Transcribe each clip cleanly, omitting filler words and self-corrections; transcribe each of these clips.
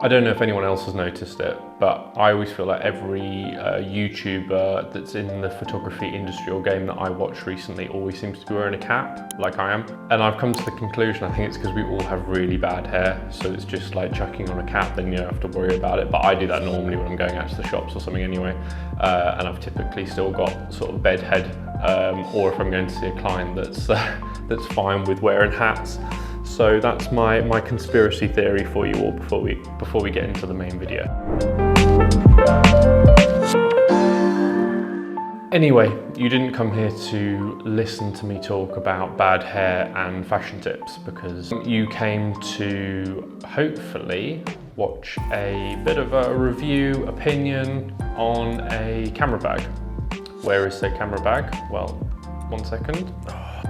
I don't know if anyone else has noticed it, but I always feel like every YouTuber that's in the photography industry or game that I watched recently always seems to be wearing a cap, like I am. And I've come to the conclusion, I think it's because we all have really bad hair, so it's just like chucking on a cap, then you don't have to worry about it. But I do that normally when I'm going out to the shops or something anyway, and I've typically still got sort of bed head, or if I'm going to see a client that's fine with wearing hats. So that's my conspiracy theory for you all before we get into the main video. Anyway, you didn't come here to listen to me talk about bad hair and fashion tips, because you came to hopefully watch a bit of a review, opinion on a camera bag. Where is the camera bag? Well, 1 second.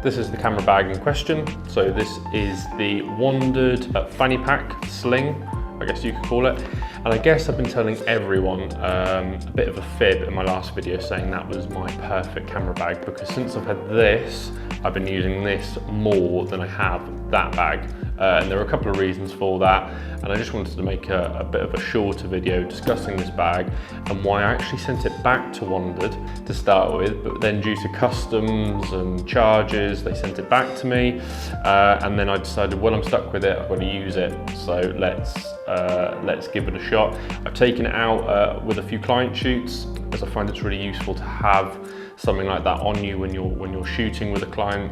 This is the camera bag in question. So this is the WANDRD Fanny Pack Sling, I guess you could call it. And I guess I've been telling everyone a bit of a fib in my last video saying that was my perfect camera bag, because since I've had this, I've been using this more than I have that bag. And there are a couple of reasons for that. And I just wanted to make a bit of a shorter video discussing this bag and why I actually sent it back to WANDRD to start with, but then due to customs and charges, they sent it back to me. And then I decided, well, I'm stuck with it, I've got to use it. So let's give it a shot. I've taken it out with a few client shoots, as I find it's really useful to have something like that on you when you're shooting with a client,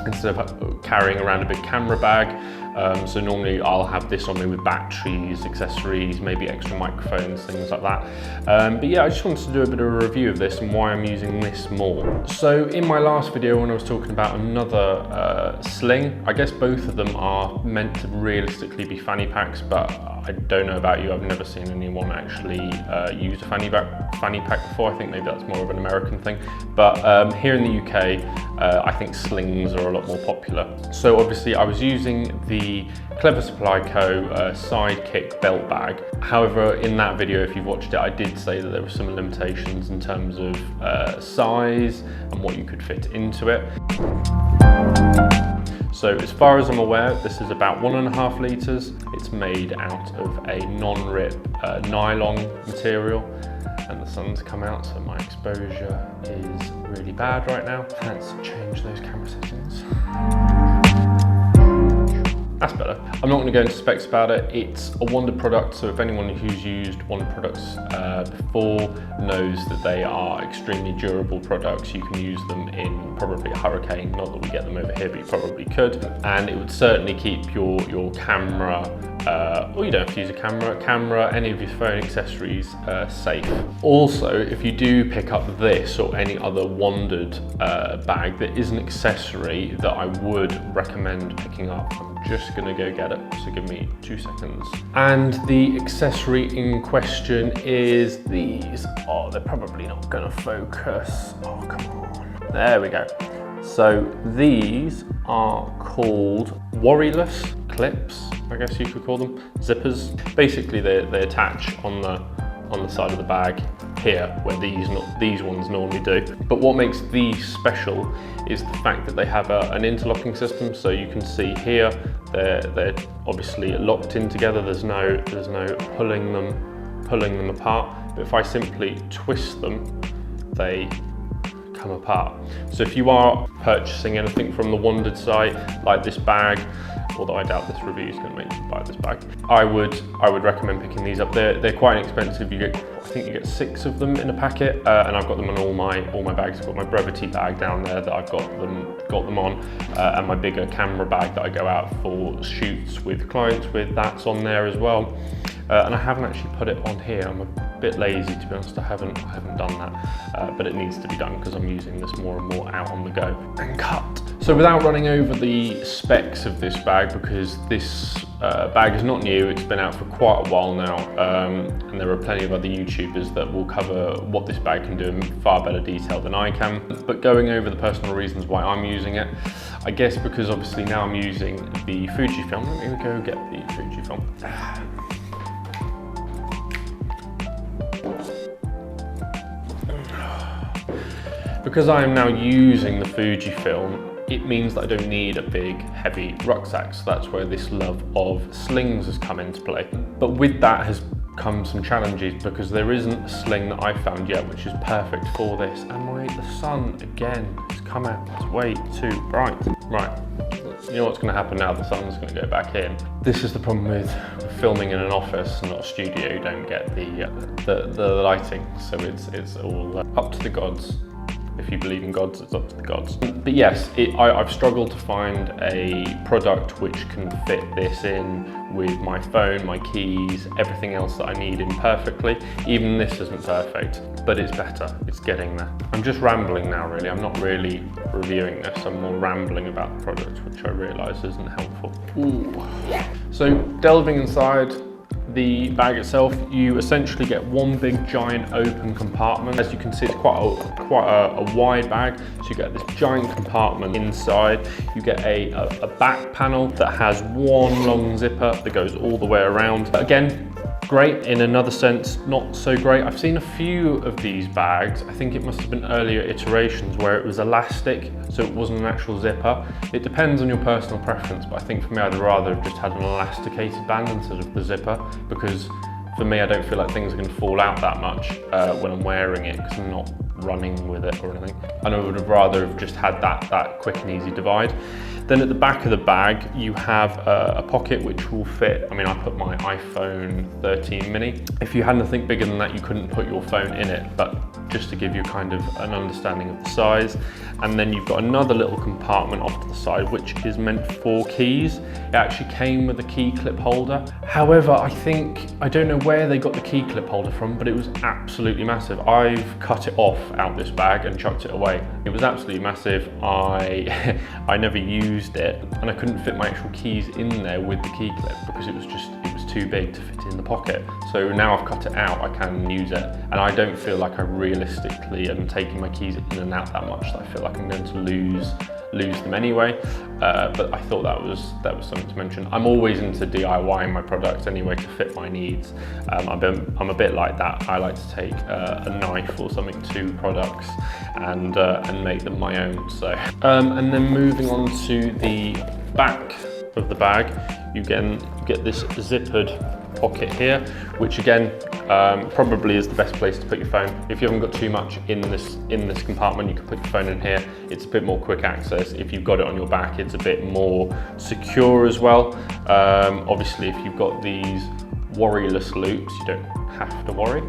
instead of carrying around a big camera bag. So normally I'll have this on me with batteries, accessories, maybe extra microphones, things like that. But yeah, I just wanted to do a bit of a review of this and why I'm using this more. So in my last video, when I was talking about another sling, I guess both of them are meant to realistically be fanny packs, but I don't know about you, I've never seen anyone actually use a fanny pack before. I think maybe that's more of an American thing. But here in the UK, I think slings are a lot more popular. So obviously I was using the Clever Supply Co. Sidekick belt bag. However, in that video, if you've watched it, I did say that there were some limitations in terms of size and what you could fit into it. So as far as I'm aware, this is about 1.5 litres. It's made out of a non-rip nylon material, and the sun's come out, so my exposure is really bad right now. Let's change those camera settings. That's better. I'm not going to go into specs about it. It's a WANDRD product, so if anyone who's used WANDRD products before knows that they are extremely durable products. You can use them in probably a hurricane, not that we get them over here, but you probably could. And it would certainly keep your camera, or you don't have to use a camera, any of your phone accessories safe. Also, if you do pick up this or any other WANDRD bag, there is an accessory that I would recommend picking up. I'm just gonna go get it, so give me 2 seconds. And the accessory in question is these. Oh, they're probably not gonna focus. Oh, come on. There we go. So these are called worryless clips, I guess you could call them, zippers. Basically, they attach on the side of the bag here, where these ones normally do. But what makes these special is the fact that they have an interlocking system. So you can see here, they're obviously locked in together. There's no pulling them apart. But if I simply twist them, they come apart. So if you are purchasing anything from the WANDRD site, like this bag, although I doubt this review is going to make you buy this bag, I would recommend picking these up. They're quite inexpensive. I think you get 6 of them in a packet, and I've got them on all my bags. I've got my brevity bag down there that I've got them on, and my bigger camera bag that I go out for shoots with clients with. That's on there as well. And I haven't actually put it on here. I'm a bit lazy, to be honest. I haven't done that, but it needs to be done because I'm using this more and more out on the go and cut. So without running over the specs of this bag, because this bag is not new, it's been out for quite a while now, and there are plenty of other YouTubers that will cover what this bag can do in far better detail than I can. But going over the personal reasons why I'm using it, I guess because obviously now I'm using the Fujifilm. Let me go get the Fujifilm. Because I am now using the Fujifilm, it means that I don't need a big heavy rucksack. So that's where this love of slings has come into play. But with that has come some challenges, because there isn't a sling that I've found yet which is perfect for this. And the sun again has come out, it's way too bright. Right, you know what's going to happen now, the sun's going to go back in. This is the problem with filming in an office and not a studio. You don't get the lighting, so it's all up to the gods. If you believe in gods, it's up to the gods. But yes, I've struggled to find a product which can fit this in with my phone, my keys, everything else that I need in perfectly. Even this isn't perfect, but it's better, it's getting there. I'm just rambling now really, I'm not really reviewing this, I'm more rambling about the product, which I realise isn't helpful. Ooh. So delving inside the bag itself, you essentially get one big giant open compartment. As you can see, it's quite a wide bag, so you get this giant compartment inside. You get a back panel that has one long zipper that goes all the way around. Again, great. In another sense, not so great. I've seen a few of these bags. I think it must have been earlier iterations where it was elastic, so it wasn't an actual zipper. It depends on your personal preference, but I think for me, I'd rather have just had an elasticated band instead of the zipper, because for me, I don't feel like things are going to fall out that much when I'm wearing it, because I'm not running with it or anything. And I would have rather have just had that quick and easy divide. Then at the back of the bag, you have a pocket which will fit, I mean, I put my iPhone 13 mini. If you had anything bigger than that, you couldn't put your phone in it, but just to give you kind of an understanding of the size. And then you've got another little compartment off to the side, which is meant for keys. It actually came with a key clip holder. However, I don't know where they got the key clip holder from, but it was absolutely massive. I've cut it off out this bag and chucked it away. It was absolutely massive. I never used it, and I couldn't fit my actual keys in there with the key clip because it was too big to fit in the pocket. So now I've cut it out, I can use it, and I don't feel like I realistically am taking my keys in and out that much that I feel like I'm going to lose them anyway. But I thought that was something to mention. I'm always into DIYing my products anyway to fit my needs. I'm a bit like that. I like to take a knife or something to products and make them my own. So and then moving on to the back of the bag, you get this zippered pocket here, which again probably is the best place to put your phone. If you haven't got too much in this compartment, you can put your phone in here. It's a bit more quick access. If you've got it on your back, it's a bit more secure as well. Obviously, if you've got these worryless loops, you don't have to worry.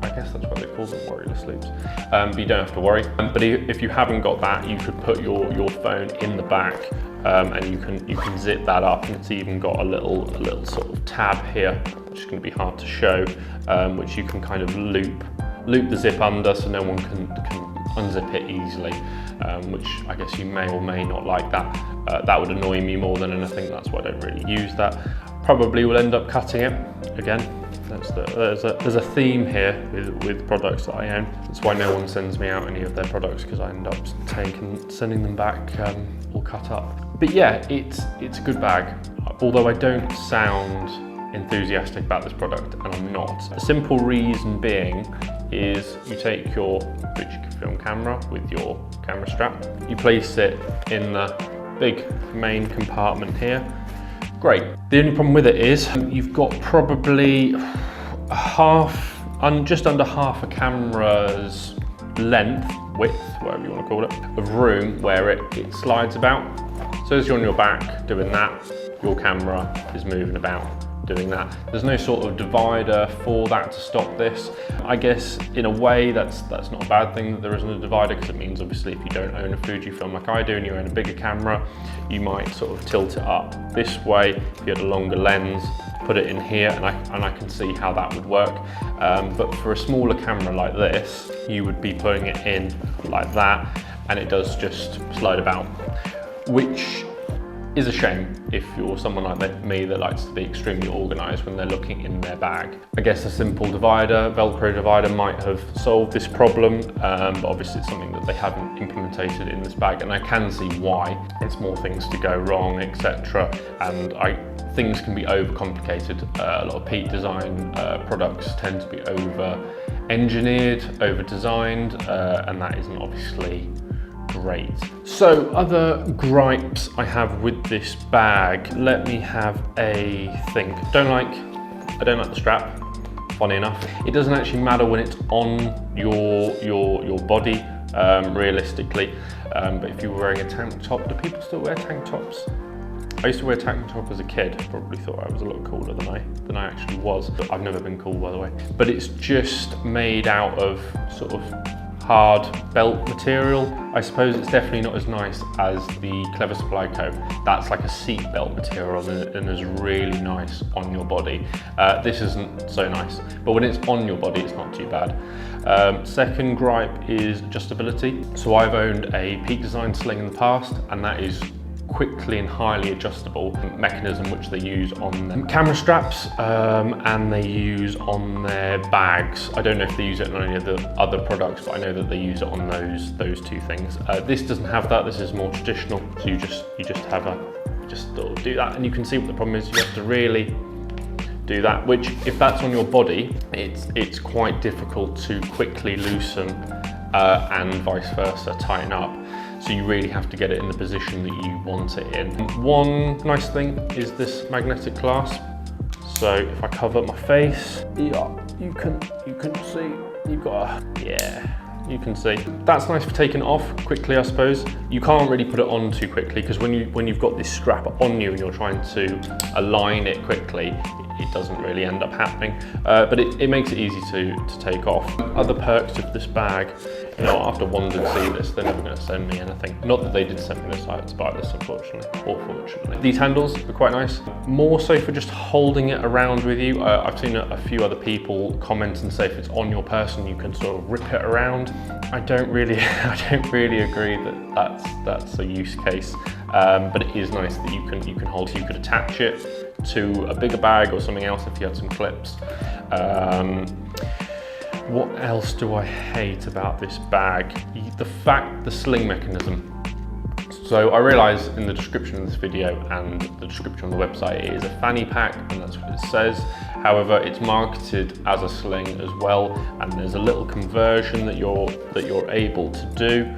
I guess that's why they call them worryless loops. But you don't have to worry. But if you haven't got that, you could put your phone in the back, and you can zip that up, and it's even got a little sort of tab here, which is going to be hard to show, which you can kind of loop the zip under so no one can unzip it easily, which I guess you may or may not like that. That would annoy me more than anything. That's why I don't really use that. Probably will end up cutting it again. There's a theme here with products that I own. That's why no one sends me out any of their products, because I end up sending them back all cut up. But yeah, it's a good bag. Although I don't sound enthusiastic about this product, and I'm not. A simple reason being is you take your Fujifilm camera with your camera strap, you place it in the big main compartment here. Great. The only problem with it is you've got probably just under half a camera's width, whatever you want to call it, of room where it slides about. So as you're on your back doing that, your camera is moving about doing that. There's no sort of divider for that to stop this. I guess in a way that's not a bad thing that there isn't a divider, because it means obviously if you don't own a Fujifilm like I do and you own a bigger camera, you might sort of tilt it up this way. If you had a longer lens, put it in here, and I can see how that would work. But for a smaller camera like this, you would be putting it in like that, and it does just slide about, which is a shame if you're someone like me that likes to be extremely organized when they're looking in their bag. I guess a simple divider, Velcro divider, might have solved this problem, but obviously it's something that they haven't implemented in this bag, and I can see why. It's more things to go wrong, etc. And things can be overcomplicated. A lot of Pete design products tend to be over-engineered, over-designed, and that isn't obviously great. So other gripes I have with this bag, let me have a think. I don't like the strap, funny enough. It doesn't actually matter when it's on your body, realistically. But if you're wearing a tank top, do people still wear tank tops? I used to wear a tank top as a kid, probably thought I was a lot cooler than I actually was. I've never been cool, by the way. But it's just made out of sort of hard belt material. I suppose it's definitely not as nice as the Clever Supply Co. That's like a seat belt material and is really nice on your body. This isn't so nice, but when it's on your body, it's not too bad. Second gripe is adjustability. So I've owned a Peak Design sling in the past, and that is quickly and highly adjustable mechanism which they use on them camera straps and they use on their bags. I don't know if they use it on any of the other products, but I know that they use it on those two things. This doesn't have that. This is more traditional. So you just do that, and you can see what the problem is. You have to really do that, which if that's on your body, it's quite difficult to quickly loosen and vice versa, tighten up. So you really have to get it in the position that you want it in. One nice thing is this magnetic clasp. So if I cover my face, yeah, you can see, you've got you can see. That's nice for taking it off quickly, I suppose. You can't really put it on too quickly, because when you've got this strap on you and you're trying to align it quickly, it doesn't really end up happening. But it makes it easy to take off. Other perks of this bag, you know, after WANDRD see this, they're never going to send me anything. Not that they did send me this, I had to buy this, unfortunately, or fortunately. These handles are quite nice, more so for just holding it around with you. I've seen a few other people comment and say if it's on your person, you can sort of rip it around. I don't really agree that that's a use case, but it is nice that you can hold. You could attach it to a bigger bag or something else if you had some clips. What else do I hate about this bag? The sling mechanism. So I realise in the description of this video and the description on the website it is a fanny pack, and that's what it says. However, it's marketed as a sling as well, and there's a little conversion that you're able to do.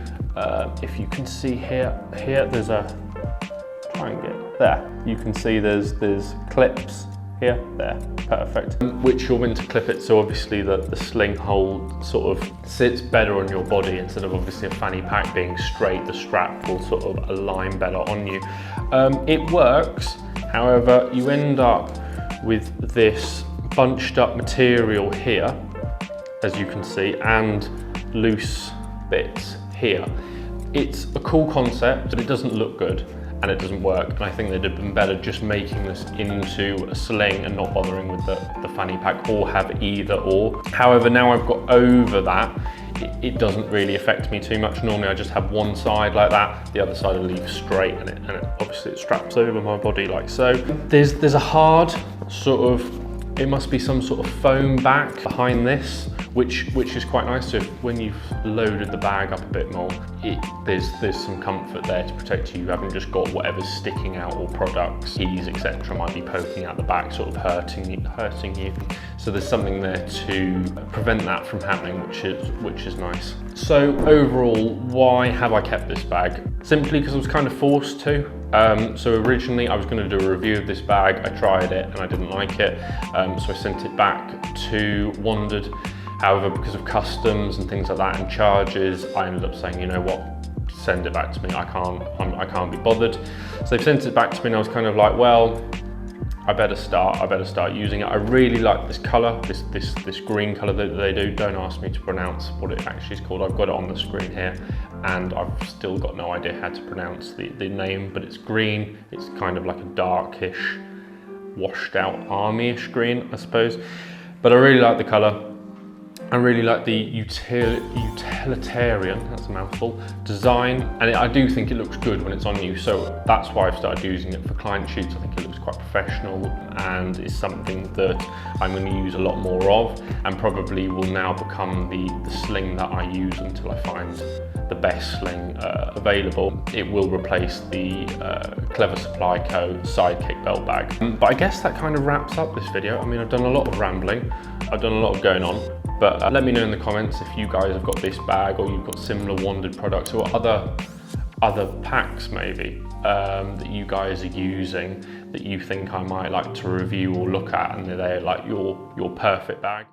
If you can see here there's try and get there. You can see there's clips here, there, perfect. Which you're meant to clip it, so obviously the sling hole sort of sits better on your body instead of obviously a fanny pack being straight. The strap will sort of align better on you. It works, however, you end up with this bunched up material here, as you can see, and loose bits here. It's a cool concept, but it doesn't look good. And it doesn't work, and I think they'd have been better just making this into a sling and not bothering with the fanny pack, or have either or. However, now I've got over that, it doesn't really affect me too much. Normally I just have one side like that, the other side I leave straight, and obviously it straps over my body like so. There's a hard sort of, it must be some sort of foam back behind this, which is quite nice. So when you've loaded the bag up a bit more, there's some comfort there to protect you. You haven't just got whatever's sticking out, or products, keys, etc. might be poking out the back, sort of hurting you. So there's something there to prevent that from happening, which is nice. So overall, why have I kept this bag? Simply because I was kind of forced to. So originally I was going to do a review of this bag. I tried it and I didn't like it, so I sent it back to WANDRD. However, because of customs and things like that and charges, I ended up saying, you know what, send it back to me. I can't be bothered. So they sent it back to me, and I was kind of like, well, I better start using it. I really like this color, this green color that they do. Don't ask me to pronounce what it actually is called. I've got it on the screen here, and I've still got no idea how to pronounce the name, but it's green. It's kind of like a darkish, washed out army-ish green, I suppose. But I really like the color. I really like the utilitarian, that's a mouthful, design, and I do think it looks good when it's on you, so that's why I've started using it for client shoots. I think it looks quite professional, and is something that I'm going to use a lot more of, and probably will now become the sling that I use until I find the best sling available. It will replace the Clever Supply Co. sidekick belt bag. But I guess that kind of wraps up this video. I mean, I've done a lot of rambling, I've done a lot of going on. But let me know in the comments if you guys have got this bag or you've got similar WANDRD products or other packs maybe that you guys are using that you think I might like to review or look at, and they're like your perfect bag.